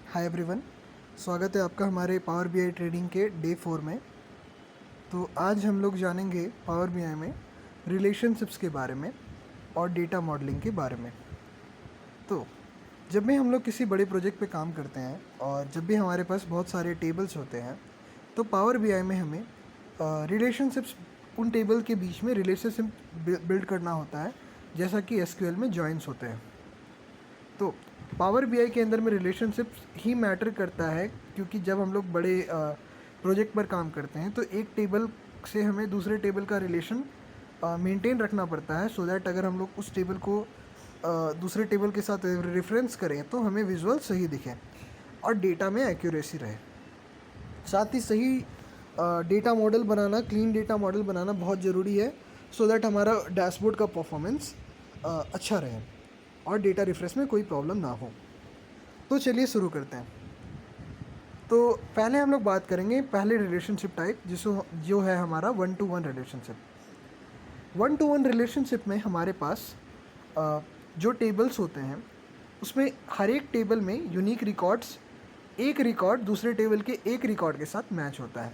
Hi everyone, स्वागत है आपका हमारे पावर बीआई ट्रेडिंग के डे 4 में। तो आज हम लोग जानेंगे पावर बीआई में रिलेशनशिप्स के बारे में और डेटा मॉडलिंग के बारे में। तो जब भी हम लोग किसी बड़े प्रोजेक्ट पे काम करते हैं और जब भी हमारे पास बहुत सारे टेबल्स होते हैं, तो पावर बीआई में हमें रिलेशनशिप्स, उन टेबल के बीच में रिलेशनशिप बिल्ड करना होता है, जैसा कि एसक्यूएल में जॉइंस होते हैं। तो पावर बीआई के अंदर में रिलेशनशिप ही मैटर करता है, क्योंकि जब हम लोग बड़े प्रोजेक्ट पर काम करते हैं तो एक टेबल से हमें दूसरे टेबल का रिलेशन मेंटेन रखना पड़ता है, सो दैट अगर हम लोग उस टेबल को दूसरे टेबल के साथ रेफरेंस करें तो हमें विजुअल सही दिखे और डेटा में एक्यूरेसी रहे। साथ ही सही डेटा मॉडल बनाना, क्लीन डेटा मॉडल बनाना बहुत ज़रूरी है, सो दैट हमारा डैशबोर्ड का परफॉर्मेंस अच्छा रहे और डेटा रिफ्रेश में कोई प्रॉब्लम ना हो। तो चलिए शुरू करते हैं। तो पहले हम लोग बात करेंगे पहले रिलेशनशिप टाइप, जो है हमारा 1-to-1 रिलेशनशिप। 1-to-1 रिलेशनशिप में हमारे पास जो टेबल्स होते हैं उसमें हर एक टेबल में यूनिक रिकॉर्ड्स, एक रिकॉर्ड दूसरे टेबल के एक रिकॉर्ड के साथ मैच होता है।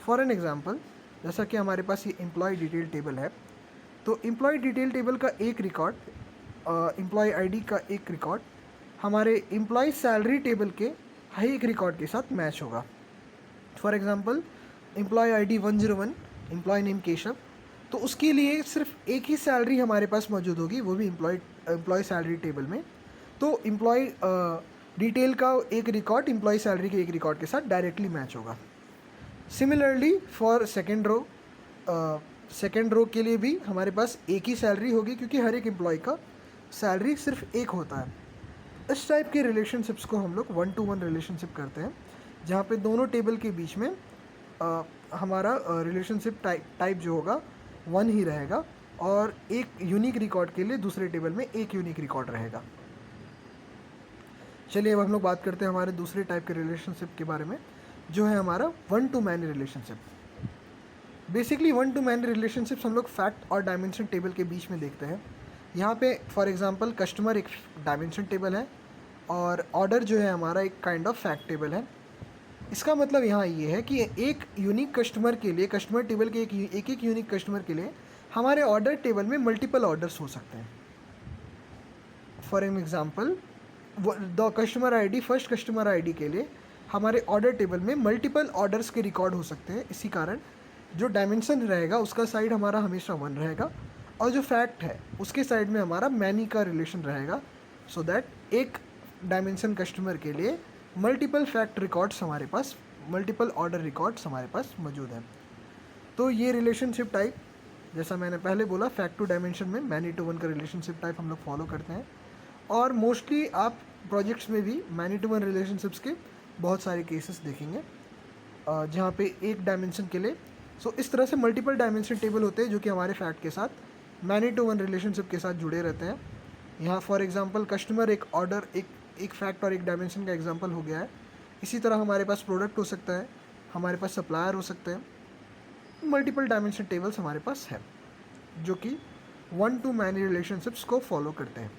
फॉर एन एग्ज़ाम्पल, जैसा कि हमारे पास ये एम्प्लॉय डिटेल टेबल है, तो एम्प्लॉय डिटेल टेबल का एक रिकॉर्ड, एम्प्लॉय आईडी का एक रिकॉर्ड हमारे एम्प्लॉय सैलरी टेबल के हर एक रिकॉर्ड के साथ मैच होगा। For example, employ ID 101, employ name Keshav, तो उसके लिए सिर्फ एक ही सैलरी हमारे पास मौजूद होगी, वो भी एम्प्लॉय सैलरी टेबल में। तो एम्प्लॉय डिटेल का एक रिकॉर्ड एम्प्लॉय सैलरी के एक रिकॉर्ड के साथ डायरेक्टली मैच होगा। सिमिलरली फॉर सेकेंड रो के लिए भी हमारे पास एक ही सैलरी होगी, क्योंकि हर एक एम्प्लॉय का सैलरी सिर्फ एक होता है। इस टाइप के रिलेशनशिप्स को हम लोग 1-to-1 रिलेशनशिप करते हैं, जहाँ पे दोनों टेबल के बीच में हमारा रिलेशनशिप टाइप जो होगा 1 ही रहेगा और एक यूनिक रिकॉर्ड के लिए दूसरे टेबल में एक यूनिक रिकॉर्ड रहेगा। चलिए अब हम लोग बात करते हैं हमारे दूसरे टाइप के रिलेशनशिप के बारे में, जो है हमारा 1-to-many relationship. Basically 1-to-many relationships हम लोग फैक्ट और डायमेंशन टेबल के बीच में देखते हैं। यहाँ पे फॉर एग्जांपल कस्टमर एक डायमेंशन टेबल है और ऑर्डर जो है हमारा एक काइंड ऑफ फैक्ट टेबल है। इसका मतलब यहाँ ये है कि एक यूनिक कस्टमर के लिए, कस्टमर टेबल के एक यूनिक कस्टमर के लिए हमारे ऑर्डर टेबल में मल्टीपल ऑर्डर्स हो सकते हैं। For an example, the customer ID, first customer ID के लिए हमारे ऑर्डर टेबल में मल्टीपल ऑर्डर्स के रिकॉर्ड हो सकते हैं। इसी कारण जो डायमेंशन रहेगा उसका साइड हमारा हमेशा 1 रहेगा और जो फैक्ट है उसके साइड में हमारा मैनी का रिलेशन रहेगा, सो दैट एक डायमेंशन कस्टमर के लिए मल्टीपल फैक्ट रिकॉर्ड्स हमारे पास, मल्टीपल ऑर्डर रिकॉर्ड्स हमारे पास मौजूद हैं। तो ये रिलेशनशिप टाइप, जैसा मैंने पहले बोला, फैक्ट टू डायमेंशन में मैनी टू वन का रिलेशनशिप टाइप हम लोग फॉलो करते हैं। और मोस्टली आप प्रोजेक्ट्स में भी मैनी टू वन रिलेशनशिप्स के बहुत सारे केसेस देखेंगे, जहाँ पे एक डायमेंशन के लिए, सो इस तरह से मल्टीपल डायमेंशन टेबल होते हैं जो कि हमारे फैक्ट के साथ मैनी टू वन रिलेशनशिप के साथ जुड़े रहते हैं। यहाँ फॉर एग्जांपल कस्टमर एक ऑर्डर, एक फैक्ट और एक डायमेंशन का एग्जांपल हो गया है। इसी तरह हमारे पास प्रोडक्ट हो सकता है, हमारे पास सप्लायर हो सकते हैं, मल्टीपल डायमेंशन टेबल्स हमारे पास है जो कि 1-to-many रिलेशनशिप्स को फॉलो करते हैं।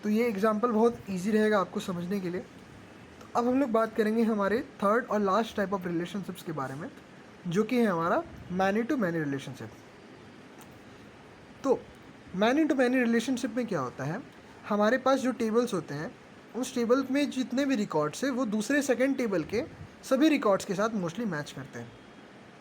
तो ये एग्जांपल बहुत इजी रहेगा आपको समझने के लिए। तो अब हम लोग बात करेंगे हमारे थर्ड और लास्ट टाइप ऑफ रिलेशनशिप्स के बारे में, जो कि है हमारा मैनी टू मैनी रिलेशनशिप। तो मैनी टू मैनी रिलेशनशिप में क्या होता है, हमारे पास जो टेबल्स होते हैं उस टेबल में जितने भी रिकॉर्ड्स हैं वो दूसरे सेकंड टेबल के सभी रिकॉर्ड्स के साथ मोस्टली मैच करते हैं।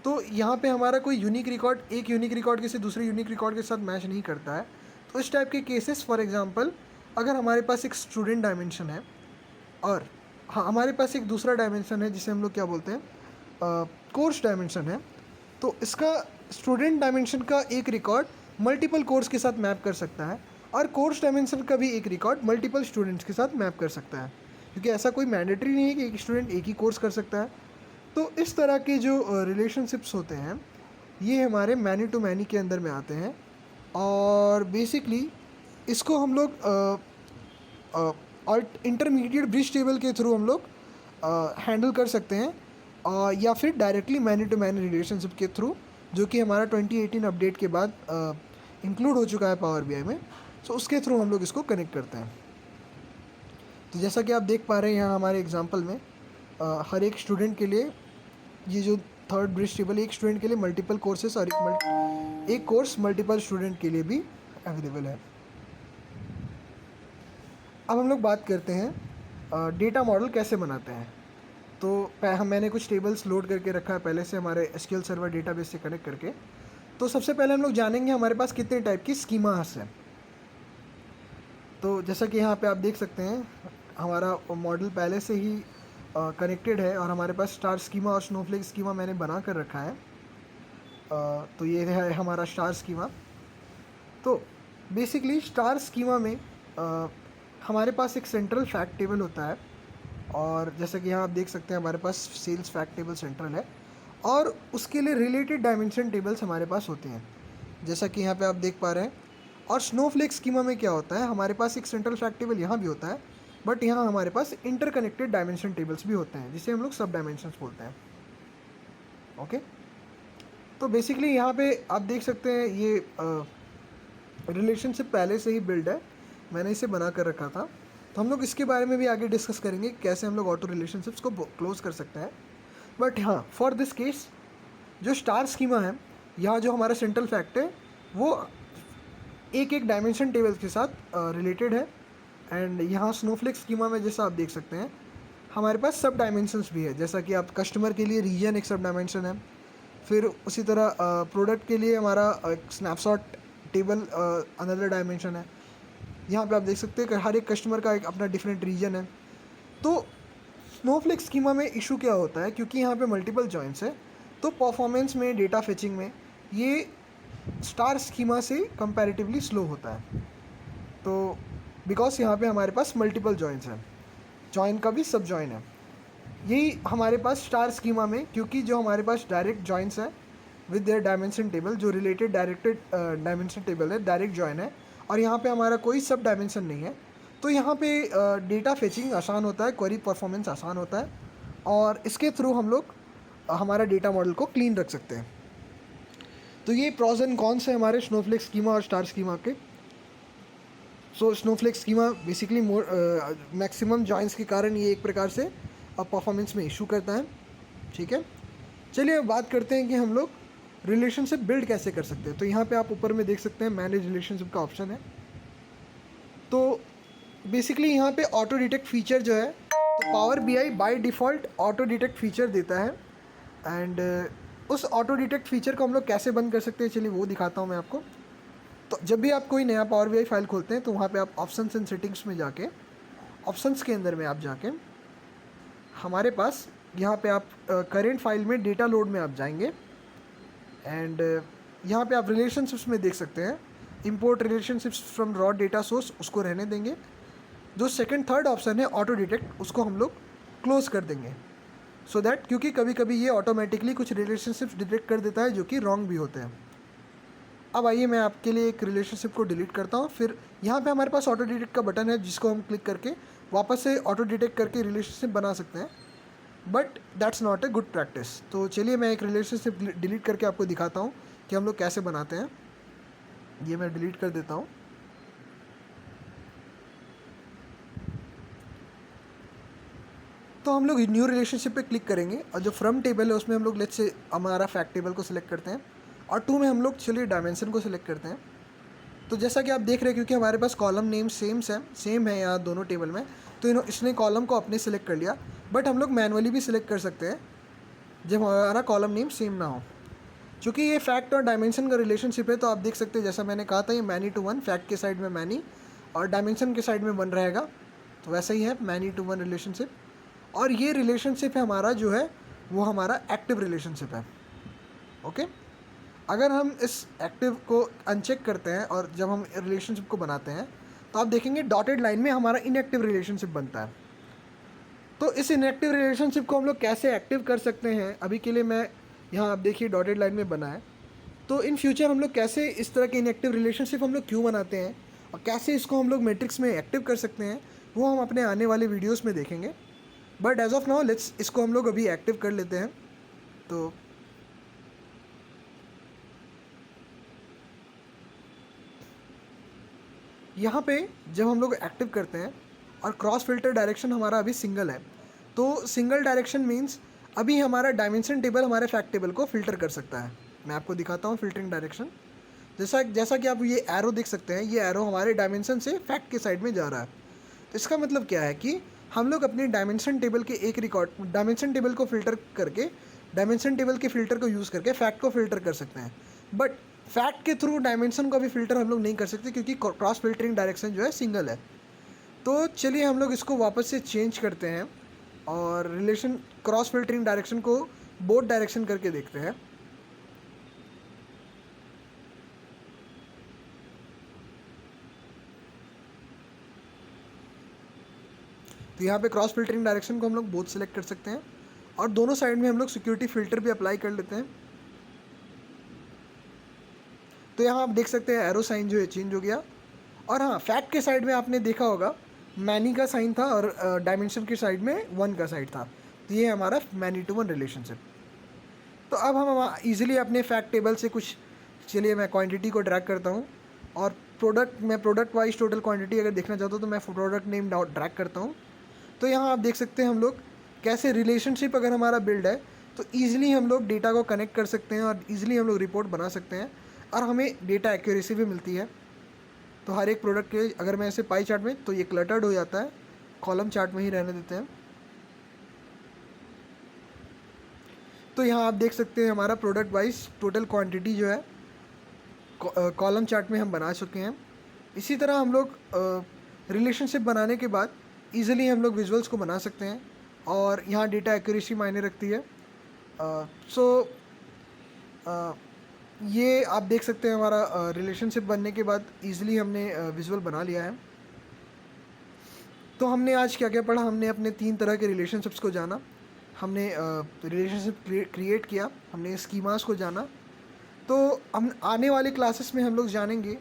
तो यहाँ पे हमारा कोई यूनिक रिकॉर्ड एक यूनिक रिकॉर्ड किसी दूसरे यूनिक रिकॉर्ड के साथ मैच नहीं करता है। तो इस टाइप के केसेस, फॉर एग्जांपल, अगर हमारे पास एक स्टूडेंट डायमेंशन है और हमारे पास एक दूसरा डायमेंशन है जिसे हम लोग क्या बोलते हैं, कोर्स डायमेंशन है, तो इसका स्टूडेंट डायमेंशन का एक रिकॉर्ड मल्टीपल कोर्स के साथ मैप कर सकता है और कोर्स डायमेंशन का भी एक रिकॉर्ड मल्टीपल स्टूडेंट्स के साथ मैप कर सकता है, क्योंकि ऐसा कोई मैंडेटरी नहीं है कि एक स्टूडेंट एक ही कोर्स कर सकता है। तो इस तरह के जो रिलेशनशिप्स होते हैं ये हमारे मैनी टू मैनी के अंदर में आते हैं और बेसिकली इसको हम लोग और इंटरमीडिएट ब्रिज टेबल के थ्रू हम लोग हैंडल कर सकते हैं, या फिर directly many to many relationship के थ्रू, जो कि हमारा 2018 अपडेट के बाद इंक्लूड हो चुका है पावर बीआई में। सो उसके थ्रू हम लोग इसको कनेक्ट करते हैं। तो जैसा कि आप देख पा रहे हैं यहाँ हमारे एग्जांपल में हर एक स्टूडेंट के लिए ये जो थर्ड ब्रिज टेबल एक स्टूडेंट के लिए मल्टीपल कोर्सेस और एक कोर्स मल्टीपल स्टूडेंट के लिए भी अवेलेबल है। अब हम लोग बात करते हैं डेटा मॉडल कैसे बनाते हैं। तो मैंने कुछ टेबल्स लोड करके रखा है पहले से हमारे एसक्यूएल सर्वर डेटाबेस से कनेक्ट करके। तो सबसे पहले हम लोग जानेंगे हमारे पास कितने टाइप की स्कीमास हैं। तो जैसा कि यहाँ पे आप देख सकते हैं हमारा मॉडल पहले से ही कनेक्टेड है और हमारे पास स्टार स्कीमा और स्नोफ्लेक स्कीमा मैंने बना कर रखा है। तो ये है हमारा स्टार स्कीमा। तो बेसिकली स्टार स्कीमा में हमारे पास एक सेंट्रल फैक्ट टेबल होता है और जैसा कि यहाँ आप देख सकते हैं हमारे पास सेल्स फैक्ट टेबल सेंट्रल है और उसके लिए रिलेटेड डायमेंशन टेबल्स हमारे पास होते हैं जैसा कि यहाँ पे आप देख पा रहे हैं। और स्नोफ्लेक स्कीमा में क्या होता है, हमारे पास एक सेंट्रल फैक्ट टेबल यहाँ भी होता है बट यहाँ हमारे पास इंटरकनेक्टेड डायमेंशन टेबल्स भी होते हैं जिसे हम लोग सब डायमेंशंस बोलते हैं। ओके, तो बेसिकली यहाँ पे आप देख सकते हैं ये रिलेशनशिप पहले से ही बिल्ड है, मैंने इसे बना कर रखा था। तो हम लोग इसके बारे में भी आगे डिस्कस करेंगे कैसे हम लोग ऑटो रिलेशनशिप्स को क्लोज कर सकते हैं। बट हाँ, फॉर दिस केस जो स्टार स्कीमा है, यहाँ जो हमारा सेंट्रल फैक्ट है वो एक एक डायमेंशन टेबल के साथ रिलेटेड है। एंड यहाँ स्नोफ्लेक स्कीमा में जैसा आप देख सकते हैं हमारे पास सब डायमेंशंस भी है, जैसा कि आप कस्टमर के लिए रीजन एक सब डायमेंशन है, फिर उसी तरह प्रोडक्ट के लिए हमारा एक स्नैपशॉट टेबल अनदर डायमेंशन है। यहाँ पे आप देख सकते हैं कि हर एक कस्टमर का एक अपना डिफरेंट रीजन है। तो स्नोफ्लेक स्कीमा में इशू क्या होता है, क्योंकि यहाँ पे मल्टीपल जॉइंट्स है तो परफॉर्मेंस में, डेटा फेचिंग में ये स्टार स्कीमा से कंपैरेटिवली स्लो होता है। तो बिकॉज यहाँ पे हमारे पास मल्टीपल जॉइंट्स हैं, जॉइन का भी सब जॉइन है। यही हमारे पास स्टार स्कीमा में, क्योंकि जो हमारे पास डायरेक्ट जॉइंट्स है विद देयर डायमेंशन टेबल, जो रिलेटेड डायरेक्टेड डायमेंशन टेबल है, डायरेक्ट जॉइन है और यहाँ पे हमारा कोई सब डायमेंशन नहीं है, तो यहाँ पे डेटा फेचिंग आसान होता है, क्वेरी परफॉर्मेंस आसान होता है और इसके थ्रू हम लोग हमारा डेटा मॉडल को क्लीन रख सकते हैं। तो ये प्रॉज एंड कॉन्स है हमारे स्नोफ्लेक स्कीमा और स्टार स्कीमा के। So snowflake schema basically maximum joints के कारण ये एक प्रकार से परफॉर्मेंस में इशू करता है। ठीक है, चलिए अब बात करते हैं कि हम लोग रिलेशनशिप बिल्ड कैसे कर सकते हैं। तो यहाँ पे आप ऊपर में देख सकते हैं मैनेज रिलेशनशिप का ऑप्शन है। तो बेसिकली यहाँ पे ऑटो डिटेक्ट फीचर जो है, तो power BI by default auto detect feature देता है एंड उस ऑटो डिटेक्ट फीचर को हम लोग कैसे बंद कर सकते हैं, चलिए वो दिखाता हूँ मैं आपको। तो जब भी आप कोई नया पावर बीआई फाइल खोलते हैं तो वहाँ पे आप ऑप्शंस एंड सेटिंग्स में जाके, ऑप्शंस के अंदर में आप जाके हमारे पास यहाँ पे आप करेंट फाइल में डेटा लोड में आप जाएंगे एंड यहाँ पे आप रिलेशनशिप्स में देख सकते हैं import relationships from raw data source, उसको रहने देंगे। जो सेकंड थर्ड ऑप्शन है ऑटो डिटेक्ट, उसको हम लोग क्लोज कर देंगे सो दैट, क्योंकि कभी कभी ये ऑटोमेटिकली कुछ रिलेशनशिप्स डिटेक्ट कर देता है जो कि रॉन्ग भी होते हैं। अब आइए मैं आपके लिए एक रिलेशनशिप को डिलीट करता हूँ। फिर यहाँ पे हमारे पास ऑटो डिटेक्ट का बटन है जिसको हम क्लिक करके वापस से ऑटो डिटेक्ट करके रिलेशनशिप बना सकते हैं, but that's not a good practice. तो चलिए मैं एक रिलेशनशिप डिलीट करके आपको दिखाता हूँ कि हम लोग कैसे बनाते हैं। ये मैं डिलीट कर देता हूँ। तो हम लोग न्यू रिलेशनशिप पे क्लिक करेंगे और जो फ्रॉम टेबल है उसमें हम लोग लेट्स से हमारा फैक्ट टेबल को सिलेक्ट करते हैं और टू में हम लोग चलिए डायमेंशन को सिलेक्ट करते हैं। तो जैसा कि आप देख रहे हैं क्योंकि हमारे पास कॉलम नेम सेम है यहाँ दोनों टेबल में, तो इसने कॉलम को अपने सिलेक्ट कर लिया, बट हम लोग मैनुअली भी सिलेक्ट कर सकते हैं जब हमारा कॉलम नेम सेम ना हो। चूँकि ये फैक्ट और डायमेंशन का रिलेशनशिप है तो आप देख सकते हैं जैसा मैंने कहा था ये मैनी टू वन, फैक्ट के साइड में मैनी और डायमेंशन के साइड में वन रहेगा, तो वैसा ही है मैनी टू वन रिलेशनशिप। और ये रिलेशनशिप है हमारा जो है वो हमारा एक्टिव रिलेशनशिप है। ओके, अगर हम इस एक्टिव को अनचेक करते हैं और जब हम रिलेशनशिप को बनाते हैं तो आप देखेंगे डॉटेड लाइन में हमारा इनएक्टिव रिलेशनशिप बनता है। तो इस इनएक्टिव रिलेशनशिप को हम लोग कैसे एक्टिव कर सकते हैं, अभी के लिए मैं यहाँ आप देखिए डॉटेड लाइन में बना है। तो इन फ्यूचर हम लोग कैसे इस तरह के इनएक्टिव रिलेशनशिप हम लोग क्यों बनाते हैं और कैसे इसको हम लोग मैट्रिक्स में एक्टिव कर सकते हैं, वो हम अपने आने वाले वीडियोज़ में देखेंगे। But as of now let's इसको हम लोग अभी एक्टिव कर लेते हैं। तो यहाँ पे जब हम लोग एक्टिव करते हैं और क्रॉस फिल्टर डायरेक्शन हमारा अभी सिंगल है, तो सिंगल डायरेक्शन मीन्स अभी हमारा डायमेंशन टेबल हमारे फैक्ट टेबल को फिल्टर कर सकता है। मैं आपको दिखाता हूँ फिल्टरिंग डायरेक्शन। जैसा जैसा कि आप ये एरो देख सकते हैं, ये एरो हमारे डायमेंशन से फैक्ट के साइड में जा रहा है। तो इसका मतलब क्या है कि हम लोग अपनी डायमेंशन टेबल के एक रिकॉर्ड डायमेंशन टेबल को फिल्टर करके, डायमेंशन टेबल के फिल्टर को यूज़ करके फैक्ट को फिल्टर कर सकते हैं। बट फैक्ट के थ्रू डायमेंशन को भी फिल्टर हम लोग नहीं कर सकते, क्योंकि क्रॉस फिल्टरिंग डायरेक्शन जो है सिंगल है। तो चलिए हम लोग इसको वापस से चेंज करते हैं और रिलेशन क्रॉस फिल्टरिंग डायरेक्शन को बोथ डायरेक्शन करके देखते हैं। तो यहाँ पे क्रॉस फिल्टरिंग डायरेक्शन को हम लोग बोथ सेलेक्ट कर सकते हैं और दोनों साइड में हम लोग सिक्योरिटी फिल्टर भी अप्लाई कर लेते हैं। तो यहाँ आप देख सकते हैं एरो साइन जो है चेंज हो गया। और हाँ, फैक्ट के साइड में आपने देखा होगा मैनी का साइन था और डायमेंशन की साइड में 1 का साइड था। तो ये हमारा मैनी टू 1 रिलेशनशिप। तो अब हम इजीली अपने फैक्ट टेबल से कुछ, चलिए मैं क्वांटिटी को ड्रैग करता हूँ और प्रोडक्ट वाइज टोटल क्वांटिटी अगर देखना चाहता हूँ तो मैं प्रोडक्ट नेम ड्रैग करता हूँ। तो यहाँ आप देख सकते हैं हम लोग कैसे रिलेशनशिप अगर हमारा बिल्ड है तो ईज़िली हम लोग डेटा को कनेक्ट कर सकते हैं और ईज़िली हम लोग रिपोर्ट बना सकते हैं और हमें डेटा एक्यूरेसी भी मिलती है। तो हर एक प्रोडक्ट के अगर मैं ऐसे पाई चार्ट में, तो ये क्लटर्ड हो जाता है, कॉलम चार्ट में ही रहने देते हैं। तो यहाँ आप देख सकते हैं हमारा प्रोडक्ट वाइज टोटल क्वांटिटी जो है कॉलम चार्ट में हम बना चुके हैं। इसी तरह हम लोग रिलेशनशिप बनाने के बाद ईज़िली हम लोग विजुअल्स को बना सकते हैं और यहाँ डेटा एक्यूरेसी मायने रखती है। ये आप देख सकते हैं हमारा रिलेशनशिप बनने के बाद ईज़िली हमने विजुअल बना लिया है। तो हमने आज क्या क्या पढ़ा, हमने अपने 3 तरह के रिलेशनशिप्स को जाना, हमने रिलेशनशिप क्रिएट किया, हमने स्कीमास को जाना। तो हम आने वाले क्लासेस में हम लोग जानेंगे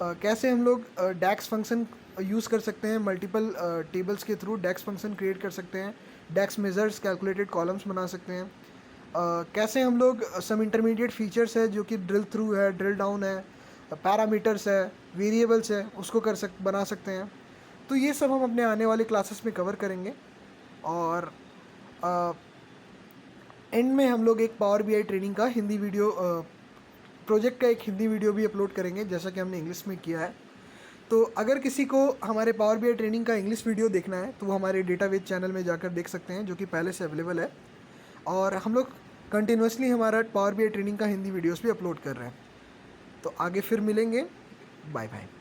कैसे हम लोग डैक्स फंक्शन यूज़ कर सकते हैं, मल्टीपल टेबल्स के थ्रू डैक्स फंक्शन क्रिएट कर सकते हैं, डैक्स मेजर्स कैलकुलेटेड कॉलम्स बना सकते हैं, कैसे हम लोग सम इंटरमीडिएट फीचर्स है जो कि ड्रिल थ्रू है, ड्रिल डाउन है, पैरामीटर्स है, वेरिएबल्स है, उसको बना सकते हैं। तो ये सब हम अपने आने वाले क्लासेस में कवर करेंगे। और एंड में हम लोग एक पावर बीआई ट्रेनिंग का हिंदी वीडियो प्रोजेक्ट का एक हिंदी वीडियो भी अपलोड करेंगे, जैसा कि हमने इंग्लिश में किया है। तो अगर किसी को हमारे पावर बीआई ट्रेनिंग का इंग्लिश वीडियो देखना है तो वो हमारे डेटाबेस चैनल में जाकर देख सकते हैं, जो कि पहले से अवेलेबल है। और हम लोग कंटिन्यूसली हमारा पावर बीआई ट्रेनिंग का हिंदी वीडियोस भी अपलोड कर रहे हैं। तो आगे फिर मिलेंगे, बाय बाय।